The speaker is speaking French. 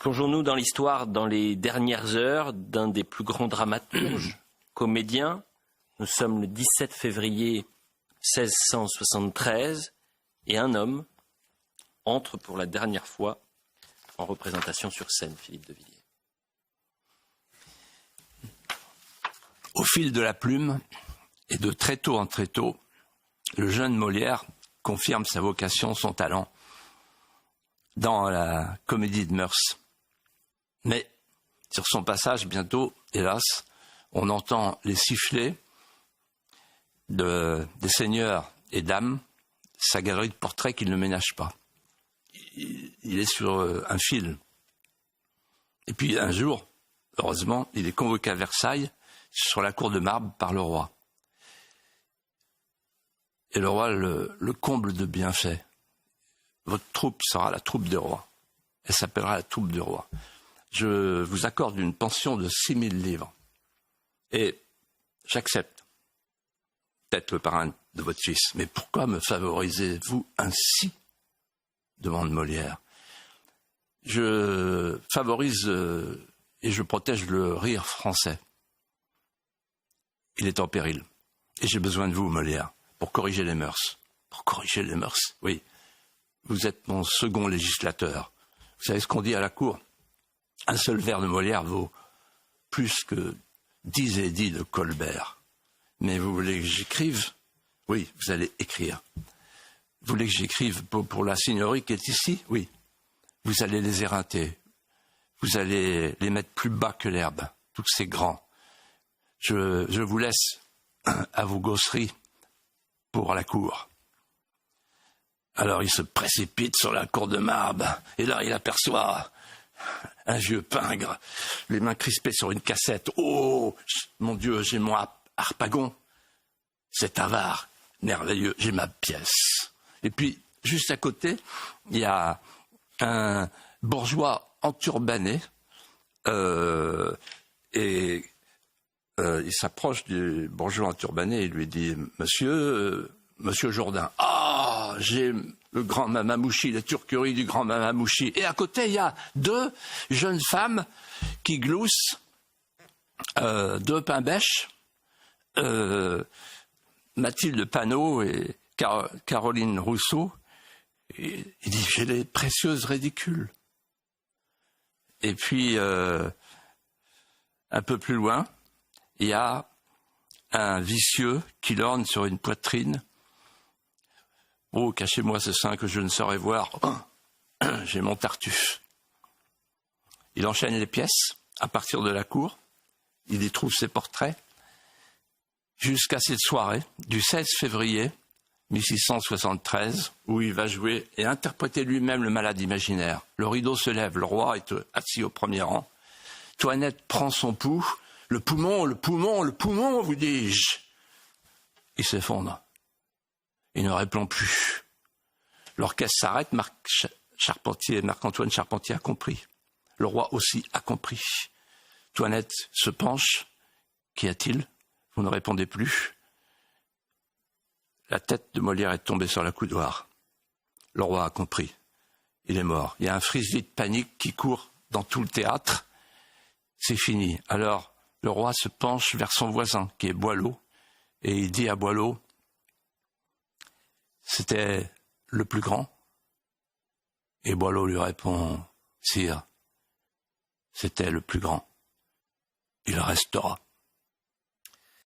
Plongeons-nous dans l'histoire, dans les dernières heures, d'un des plus grands dramaturges, comédiens. Nous sommes le 17 février 1673 et un homme entre pour la dernière fois en représentation sur scène, Philippe de Villiers. Au fil de la plume, et de très tôt en très tôt, le jeune Molière confirme sa vocation, son talent, dans la comédie de mœurs. Mais sur son passage, bientôt, hélas, on entend les sifflets des seigneurs et dames, sa galerie de portraits qu'il ne ménage pas. Il est sur un fil. Et puis un jour, heureusement, il est convoqué à Versailles, sur la cour de marbre, par le roi. Et le roi le comble de bienfaits. Votre troupe sera la troupe des rois. Elle s'appellera la troupe du roi. Je vous accorde une pension de 6 000 livres. Et j'accepte d'être le parrain de votre fils. Mais pourquoi me favorisez-vous ainsi ? Demande Molière. Je favorise et je protège le rire français. Il est en péril. Et j'ai besoin de vous, Molière, pour corriger les mœurs. Pour corriger les mœurs, oui. Vous êtes mon second législateur. Vous savez ce qu'on dit à la cour ? Un seul vers de Molière vaut plus que 10 édits de Colbert. Mais vous voulez que j'écrive ? Oui, vous allez écrire. Vous voulez que j'écrive pour la seigneurie qui est ici ? Oui. Vous allez les éreinter. Vous allez les mettre plus bas que l'herbe, tous ces grands. Je vous laisse à vos gausseries pour la cour. Alors il se précipite sur la cour de marbre, et là il aperçoit un vieux pingre, les mains crispées sur une cassette. Oh, mon Dieu, j'ai mon harpagon. C'est avare, merveilleux, j'ai ma pièce. Et puis, juste à côté, il y a un bourgeois enturbané, et il s'approche du bourgeois enturbané et lui dit « Monsieur Jourdain, j'ai le grand Mamamouchi, la turquerie du grand Mamamouchi. » Et à côté, il y a 2 jeunes femmes qui gloussent 2 pains bêches, Mathilde Panot et Caroline Rousseau. Et il dit « J'ai les précieuses ridicules. » Et puis, un peu plus loin, il y a un vicieux qui lorgne sur une poitrine. « Oh, cachez-moi ce sein que je ne saurais voir. J'ai mon Tartuffe. » Il enchaîne les pièces à partir de la cour. Il y trouve ses portraits jusqu'à cette soirée du 16 février 1673 où il va jouer et interpréter lui-même le malade imaginaire. Le rideau se lève, le roi est assis au premier rang. Toinette prend son pouls. « Le poumon, le poumon, le poumon, vous dis-je » Il s'effondre. Il ne répond plus. L'orchestre s'arrête. Marc-Antoine Charpentier a compris. Le roi aussi a compris. Toinette se penche. « Qu'y a-t-il ? Vous ne répondez plus. » La tête de Molière est tombée sur la coudoir. Le roi a compris. Il est mort. Il y a un frisbee de panique qui court dans tout le théâtre. C'est fini. Alors, le roi se penche vers son voisin, qui est Boileau, et il dit à Boileau, « C'était le plus grand ?» Et Boileau lui répond, « Sire, c'était le plus grand. Il restera. »